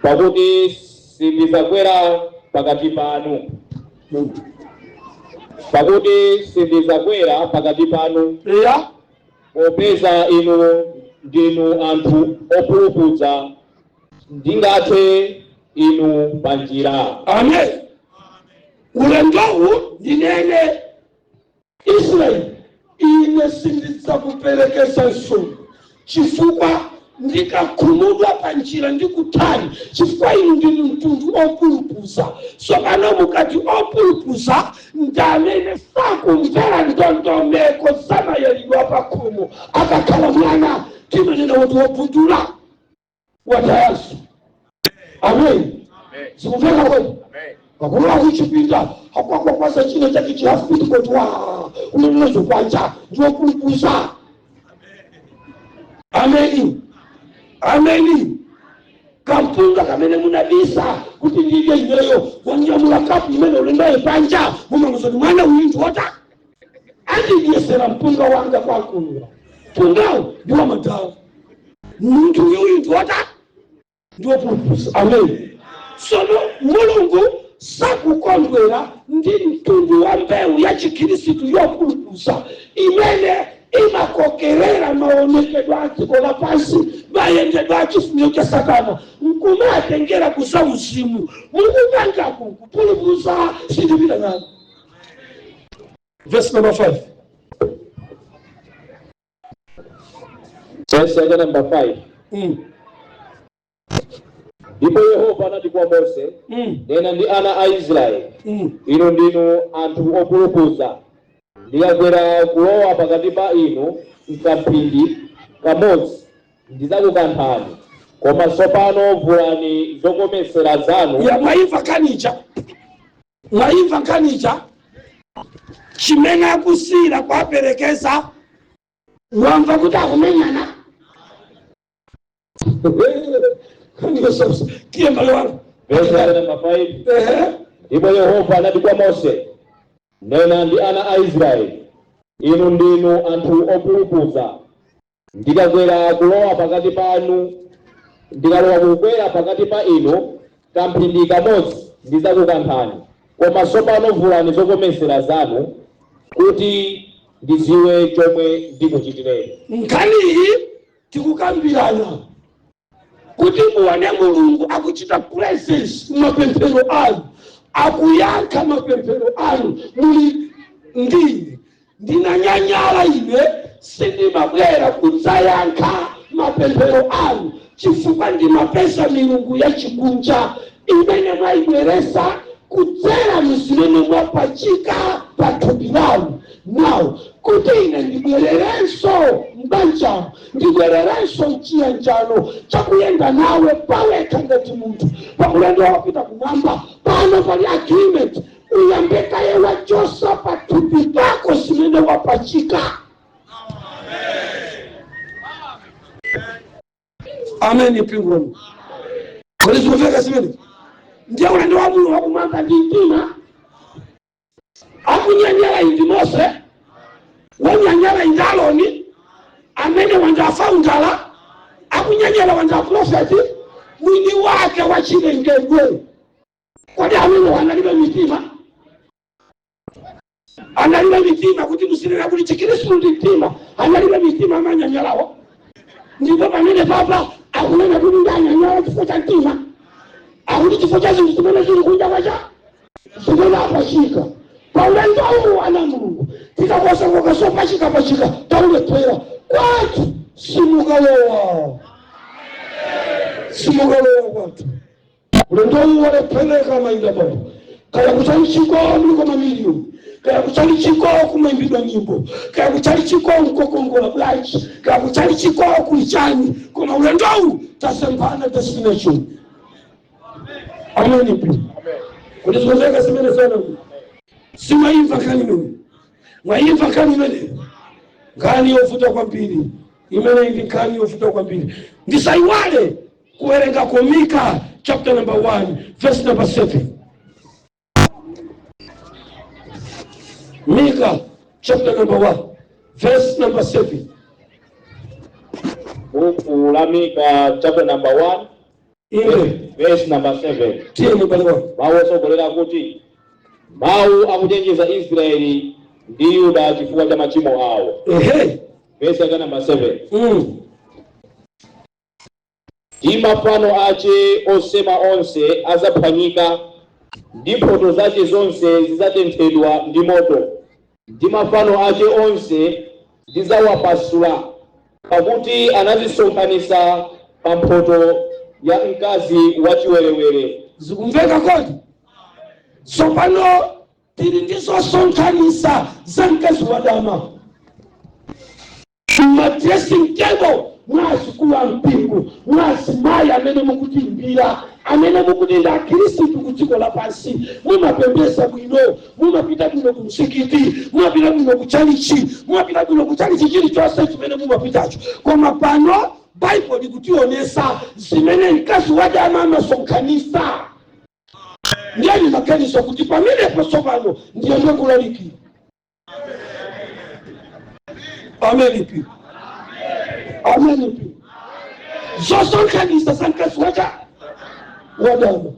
Pakuti sindidzakwera pakati panu. pakuti sindidzakwera pakati panu eya popeza inu ndinu anthu opulupudza ndingathe inu panjira. amen. Ulendowu ndinene Israeli ine sindidzakuperekeza nsoni chifukwa ndikakhumudwa panjira ndikutani chifukwa inu ndinu mtundu opulupudza. Tsopano mukati opulupudza ndamene sakumvera ndondomeko zamayalidwe pakhomo akakhala mwana timanena kuti wobudula watayaso. Amen. Sikumveka kwenu? Wakula kuchipinda hakwakwakwasa chino chake chihafiti kwetu unenelezo kwanja ndiwopulupudza. Amen. Amen. Kampunga kamene munabisa kuti ndidye ineyo wanyamula kapu imene ulendaye panja mumangozoni mwana uyu ndiwota andidiyesera mpunga wanga kwakunula pungawo ndiwa madawa muntu uyu ndiwota ndiwopulupudza. Amen. Sono Mulungu sakukondwera ndi mtundu wa mbewu ya Chikhristu yopulupudza imene imakokerera maonekedwe a dziko lapansi mayendedwe a chifuniro cha Satana nkumatengera kuza uzimu. Mukupangaku kupulupudza sindipita nalo. Verse number 5. Verse number 5. Ndipo Yehova anati kwa Mose, nena ndi ana a Israeli, inu ndinu anthu opulupudza, ndikakwera kulowa pakati pa inu mkamphindi kamodzi ndidzakukanthani, koma tsopano vulani zokometsera zanu. Ya mwaimva kanija chimene akusira kwaperekeza wamva kuti akumenyana. Verse number 5. Ndipo Yehova anati kwa Mose, nena ndi ana a Israeli, inu ndinu anthu opulupudza, ndikakwera kulowa pakati panu, ndikalowa kukwera pakati pa inu kamphindi kamodzi ndidzakukanthani, koma tsopano vulani zokometsera zanu kuti ndidziwe chomwe ndikuchitireni. Nkhani iyi tikukambirana kuti muone Mulungu akuchita presence mapemphero anu, akuyankha mapemphero anu. Muli ndinanyanyala ine sindimabwera kudzayankha mapemphero anu chifukwa ndimapeza milungu ya chikunja imene mwayibweresa kudzera mzimene mwapachika pathupi lanu. Nawo kuti ine ndibwererenso mbanja, ndibwererenso chiyanjano chakuyenda nawe pawekha ngati munthu pakulendo wapita kumwamba. Pano pali agreement uyambekaye wachosa pathupi pako zimene wapachika. Amen. Ipingoni kodi zikuveka zimene ndiye ulendo wa Mulungu wakumwamba ndi mtima. Akunyanyala indi Mose, wanyanyala indi Aroni amene wandafa ungala, akunyanyala wanda profeti mwini wake wachilengedwe. Kodi amene wanalibe mitima? Analibe mitima kuti musinena kuti Chikhristu ndi mtima. Analibe mitima amanyanyalawo. Ndipo pamene papa akunena kuti ndanyanyala chifukwa cha mtima, akuti chifukwa cha zinthu zimene zili kunja kwacha zimene apachika. Paulendo huu ana Mungu tikakosa kukaso pachika taulephera kwathu simukalowa kwathu. Ulendo huu walepheleka mainda baba kaya kuchali chiko mliko mamilioni, kaya kuchali chiko kumaimbidwa nyimbo, kaya kuchali chiko mkokongola blanche, kaya kuchali chiko kulichani. Koma ulendo huu tasempana destination. Amen. Kulizozeka simene sana. Si mwaimva kani mene, mwaimva kani mene kani yofuta kwa mbili imene indi kani yofuta kwa mbili. Ndisaiwale kuwerenga kwa Mika chapter number 1 verse number 7. Mika chapter number 1 verse number 7. Buku la Mika chapter number 1 verse number 7. Tieni baliwa wawosogolera kuti Mawu akuchenjeza Israeli ndi Yuda chifukwa cha machimo awo. Verse yake namba 7. Ndi mafano ache osema onse azaphwanyika, ndi mphotho zache zonse zizatenthedwa ndi moto. Ndi mafano ache onse ndizawapasula, pakuti anazisonkhanitsa pa mphotho ya mkazi wachiwerewere. Zikumveka kodi? Tsopano tili ndizosonkhanitsa za mkazi wadama. Ma dressing table mwazikuwa mpingo, mwazimayi amene mukutimbira, amene mukutinda Khristu kudziko lapansi, mumapembedza bwino, mumapita bwino ku msikiti, mumapita bwino ku chalichi, mumapita bwino ku chalichi chilichonse chimene mumapitacho. Koma pano Bible likutionesa zimene mkazi wadama amasonkhanitsa. Ndiye maganizo kuti pamenepo tsopano ndiye ndikulaliki. Amen. Amen. Zosonkhanitsa za mkazi wadama.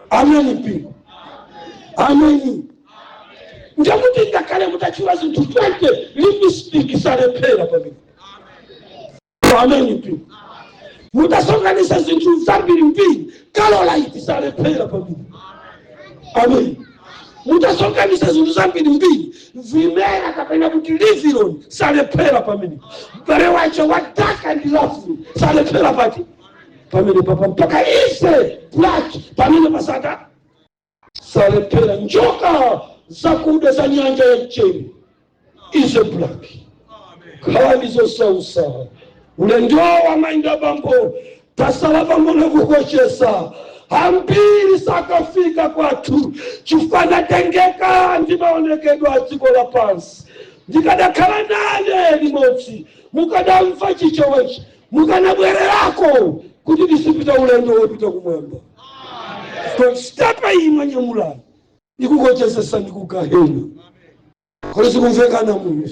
Amen. Amen. Ndiye kuti ngakale mutachiwa zinthu 20 lipstick salephera pamene. Amen. Mutasonkhanitsa zinthu zambiri Caroline salephera pamene. Amen. Mutasonkhanitsa zinthu zambiri vimera kapena kuti livilon salephera pamene. Mbale wache wataka ndi lafu salephera pamene papa mpaka ise black pamene pasaka salephera. Njoka zakuda za nyanja ya Mchere ise black. Khalani zosausa ulendo wa mainda bambo tasala pamene kukochesa ambiri sakafika kwathu chifukwa natengeka ndi maonekedwe a dziko lapansi. Ndikadakhala nane limodzi mukadamva chichowechi mukanabwererako kuti tisipita ulendo wopita kumwamba. Stapa imwe nyamulani ikukochesesa ndikugahena. Kodi zikumvekana Mulungu?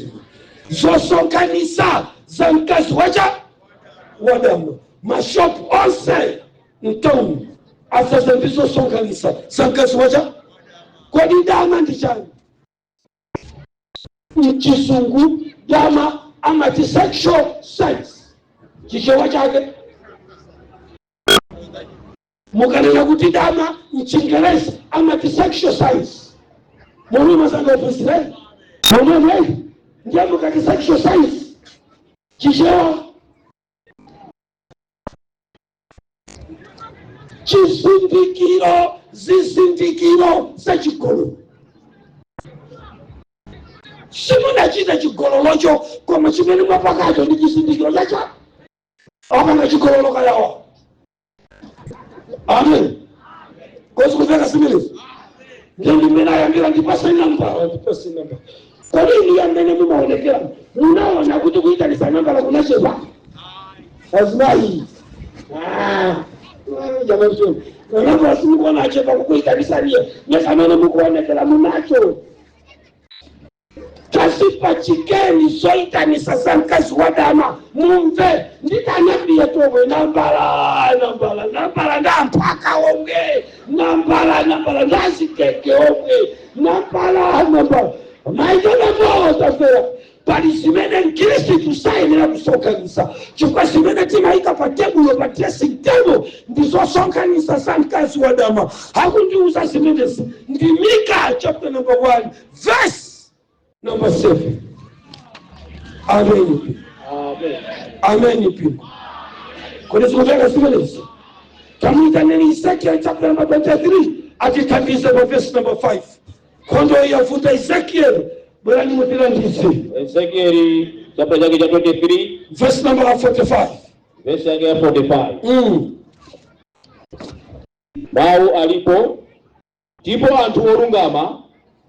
Zosonkhanitsa za mkazi wadama. Mashopu onse mtauni asasa ndizosonkhanitsa za mkazi kodi dama ndi chani? Mchisungu dama amati sexual sex. Chichewa chake mukanena kuti dama mchingereza amati sexual science. Mwana masanga ofisire mwana ndiye mukati sexual science. Chichewa zizindikiro za chigololo. Simunachita chigololocho koma chimene mwapakacho ndi chizindikiro chacho. Apanga chigololo kayawa. Amen. Kozi kuveka simelezi. Ndiye ndimene ayambira ndipasa namba. Kodi ni yamene mumaonekera munaona kuti kuyitanisa namba la kunacheza azimai. Jamani sio. Namba asikuwa nacheza kuyitanisa niye. Nyesamene mukuonekera munacho. Kasipa chikeni zoyitanisa za mkazi wadama mumve nditanambia towe nambala ndampaka omwe nambala ndazikeke omwe nambala maitona moza fera pali zimene Mkristu tusayenera kusonkhanitsa chifukwa zimene timayika pa tebulo pa dressing table ndizosonkhanitsa za mkazi wadama. Hakundiuza zimenezi ndi Mika chapter number 1 verse number 7. Amen. Amen. Kodi zikuveka zimenezi? Tamuitaneni Ezekiel chapter number 23 atitandize pa verse number 5. Kondo yavuta Ezekiel bwana ni mutira ndisi. Ezekiel chapter 23 verse number 45. Verse yake 45. Mawu alipo ndipo anthu olungama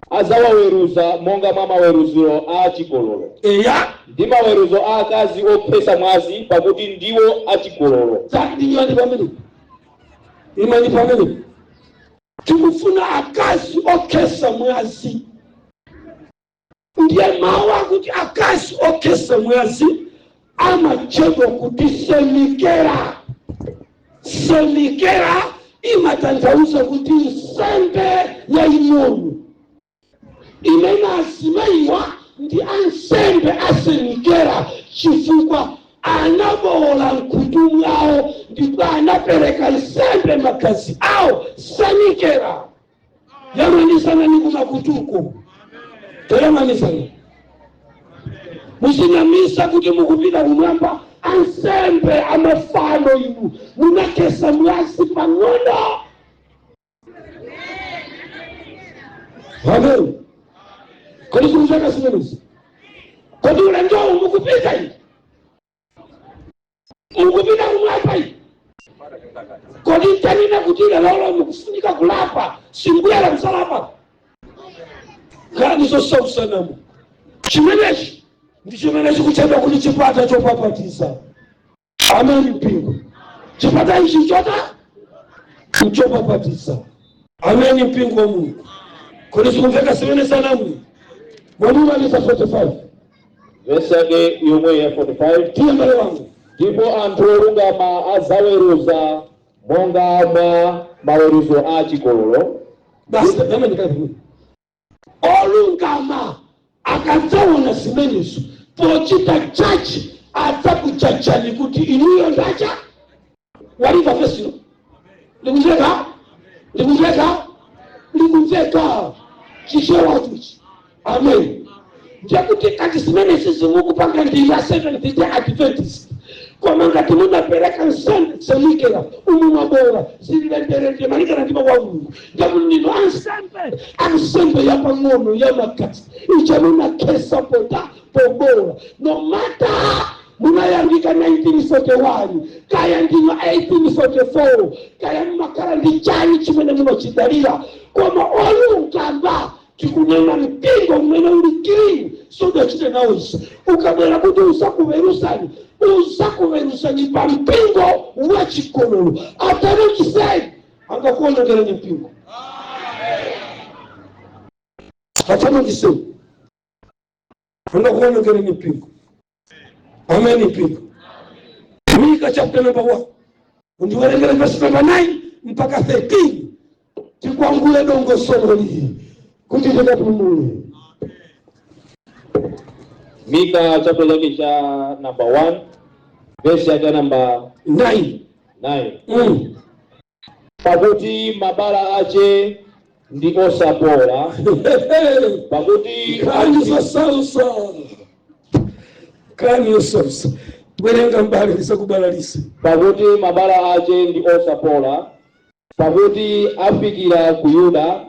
azawaweruza monga mwa maweruziro a chigololo. Eya ndi maweruzo a akazi ophesa mwazi pakuti ndiwo achigololo. Takindiyani pamene imani pamene tikufuna akazi ophesa mwazi. Ndiye mawu akuti akazi ophesa mwazi amachedwa kuti semikera imatanthauza kuti nsembe yaying'ono imene azimayiwa ndi ansembe asenikera chifukwa anabowola mkhutu mwawo ndipo anapereka nsembe magazi awo senikera. Yamanisana ni kumakutuko toyamanisana musinamisa kuti mukupita kumwamba ansembe amafano inu munakesa mwasi pang'ono. Amen. Kodi kumzaka simenezi kodi ulendo mukupita inu mukupita kumwamba inu kodi ntanina kuti lalo mukufunika kulapa simbuyala msalapa kani zosausanamu chimenechi ndi chimene chikuchedwa kuti chipata chopapatiza. Amen mpingo. Chipata ichi chopapatiza. Amen mpingo wa Mungu. Kodi sikumveka simene sanamu mwamumaliza 45 verse yake yomwe ya 45 tiye mbale wangu ndipo anthu olungama azaweruza monga mwa maweruzo a chigololo. basi olungama akadzaona zimenezo pochita chachi adzakuchachani kuti inuyo ndacha waliva fesino likumveka chichewatuchi. Amen. Njakuti kati zimenezi zimukupanga ndila 7th Day Adventist koma ngati munapereka nsembe senikera umumabora zilenderende malikana ndima wa Mungu njakuti nino ansembe ya pang'ono ya makati icha munakesa pobora no matter munayandika 1941 kaya ndino 1844 kaya makala ndi chani chimene munochidalira koma olungama tikunena mpingo umene uli clean soda chite nawonso ukabwera kuti usakuverusani pa mpingo wa chigololo atano chiseni angakuonekera ni mpingo. Atano chiseni angakuonekera ni mpingo. Amen mpingo. Mika chapter number 1 undiwerengera verse number 9 mpaka 13 tikwangule dongo somo hili kuti tikapumule. Mika chapter yake cha number 1 verse yake number 9. Pakuti mabala ache ndi osapora pakuti kani salsa werenga mbali lisakubalalisa. Pakuti mabala ache ndi osapora pakuti afikira ku Yuda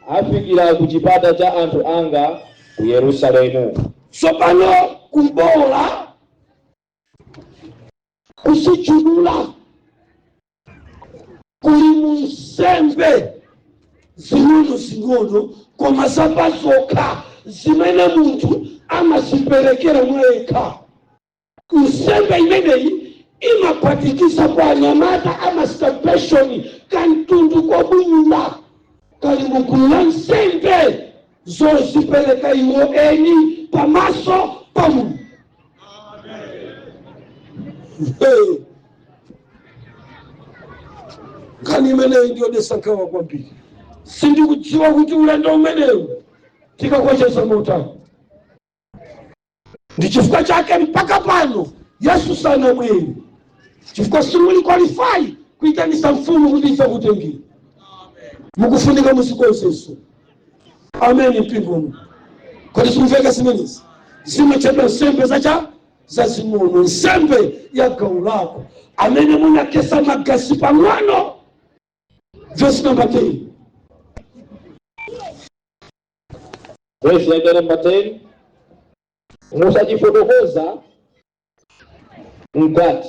afikira ku chipata cha anthu anga ku Yerusalemu. Sopano kumbola kusichudula kuli munsembe zing'ono koma zapazoka zimene munthu amaziperekera mweka. Nsembe imeneyi imaphatikisa kwa anyamata amastabeshoni kantundu kobwinula kali mugulu la nsembe zozipereka iwo eni pamaso pa Mulungu. Kani imeneyi ndiyo desankawa kwambiri sindikudziwa kuti ulendo umenewu tikakwachesa motani. Ndi chifukwa chake mpaka pano Yesu sana mwini chifukwa simuli qualify kuitanisa mfumu kuti ife kutengira mukufunika musikonseso. Amen mpingo. Kwa simveka simenezi zimachedwa nsembe za zing'ono nsembe ya gawo lako amene munakesa magazi pang'ono. Verse number 10. Verse yake number 10. Musajifotokoza mkati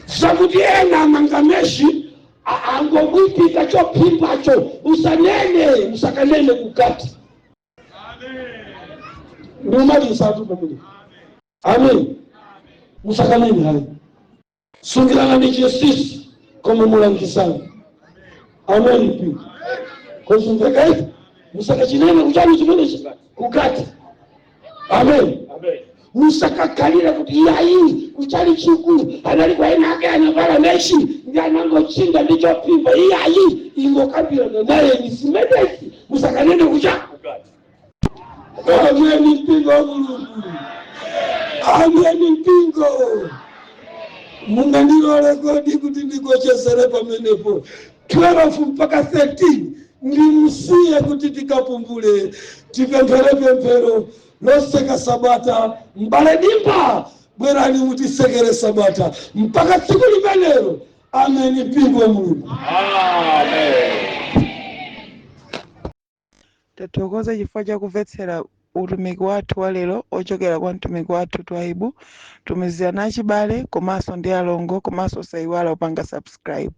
zakuti ena mangameshi angomwitika chopimbacho musakanene kukati. Ndumaliza tu pamene. Amen. Musakanene hayi sungirana ndi justice koma mulangizana. Amen mpingo. Kwa sungirana musakachinene kuchani chimene kukati. Amen. musakakalira kuti iyayi kuchali chiku analikuwa inake anavala meshi ndi anangochinga ndichopimba iyayi ingokambirana naye nisimedesi musakanende kucha amweni mpingo wa Mulungu amweni mpingo mungandirole kodi kuti ndikochesere pamenepo 12 mpaka 13 ndimusiye kuti tikapumbule tipemphere pemphero loseka sabata mbale dimba bwerani mutisekere sabata mpaka tsiku limenelo. Ameni mpingo wa Mulungu. Tathokoza chifukwa cha kumvetsera utumiki wathu wa lero ochokera kwa mtumiki wathu Twaibu. Tumizirana achibale komanso ndi alongo komanso sayiwala upanga subscribe.